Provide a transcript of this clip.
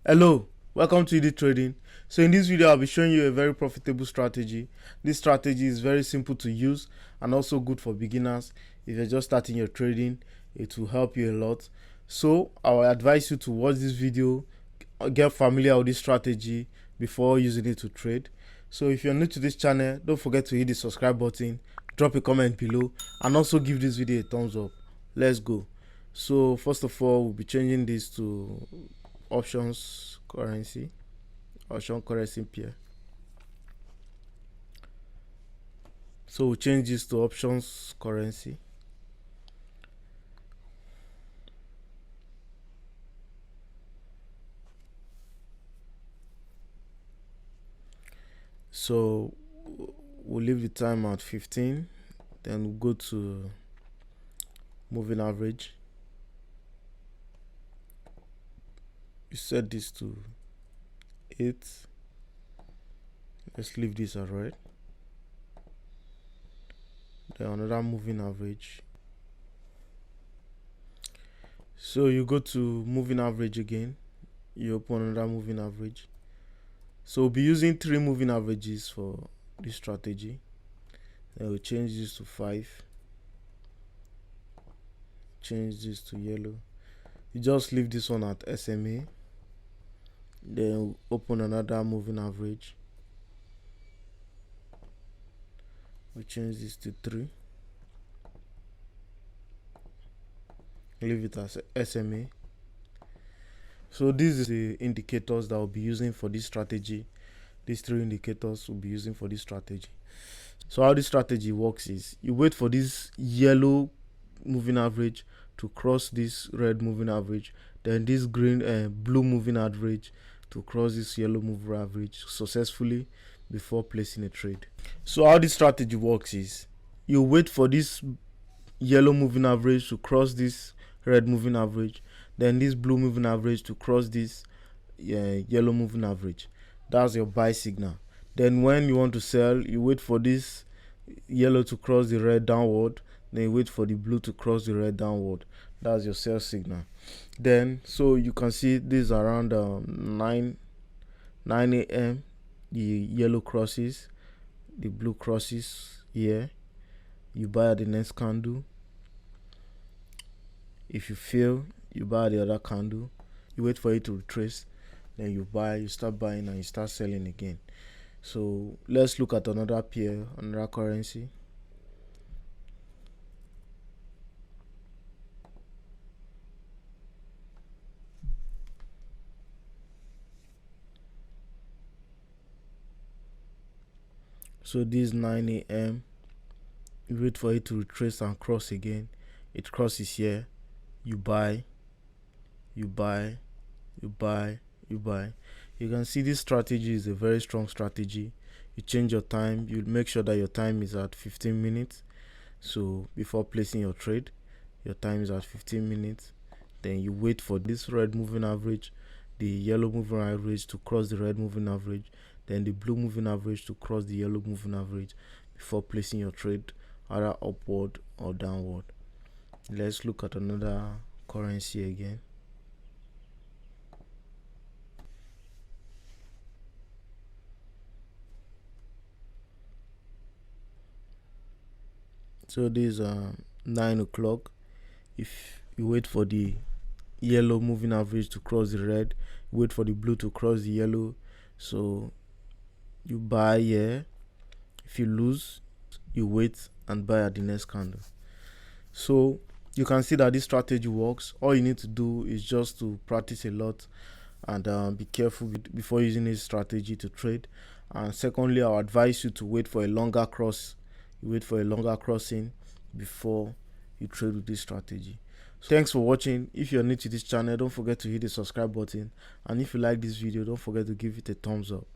Hello, welcome to ED Trading. So in this video I'll be showing you a very profitable strategy. This strategy is very simple to use and also good for beginners. If you're just starting your trading, it will help you a lot. So I will advise you to watch this video, get familiar with this strategy before using it to trade. So if you're new to this channel, don't forget to hit the subscribe button, drop a comment below, and also give this video a thumbs up. Let's go. So first of all, we'll be changing this to option currency pair. So we'll change this to options currency. So we'll leave the time at 15, then we'll go to moving average. You set this to 8. Let's leave this at red. Then another moving average. So you go to moving average again, you open another moving average. So we'll be using 3 moving averages for this strategy. Then we'll change this to 5, change this to yellow. You just leave this one at SMA, then we'll open another moving average. We'll change this to 3, leave it as SMA. So these are the indicators that we'll be using for this strategy. These 3 indicators we'll be using for this strategy. So how this strategy works is you wait for this yellow moving average to cross this red moving average, then this green blue moving average to cross this yellow moving average successfully before placing a trade. So how this strategy works is you wait for this yellow moving average to cross this red moving average, then this blue moving average to cross this yellow moving average. That's your buy signal. Then when you want to sell, you wait for this yellow to cross the red downward, then you wait for the blue to cross the red downward. That's your sell signal. Then so you can see this around 9 a.m. the yellow crosses, the blue crosses here. You buy at the next candle. If you fail, you buy the other candle. You wait for it to retrace, then you buy, you start buying, and you start selling again. So let's look at another pair, another currency. So this 9 a.m. you wait for it to retrace and cross again. It crosses here, you buy, you buy, you buy, you buy. You can see this strategy is a very strong strategy. You change your time, you make sure that your time is at 15 minutes. So before placing your trade, your time is at 15 minutes. Then you wait for this red moving average, the yellow moving average to cross the red moving average, then the blue moving average to cross the yellow moving average before placing your trade, either upward or downward. Let's look at another currency again. So this is 9 o'clock. If you wait for the yellow moving average to cross the red, you wait for the blue to cross the yellow. So you buy here. If you lose, you wait and buy at the next candle. So you can see that this strategy works. All you need to do is just to practice a lot and be careful before using this strategy to trade. And secondly, I'll advise you to wait for a longer cross. You wait for a longer crossing before you trade with this strategy. So thanks for watching. If you're new to this channel, don't forget to hit the subscribe button, and if you like this video, don't forget to give it a thumbs up.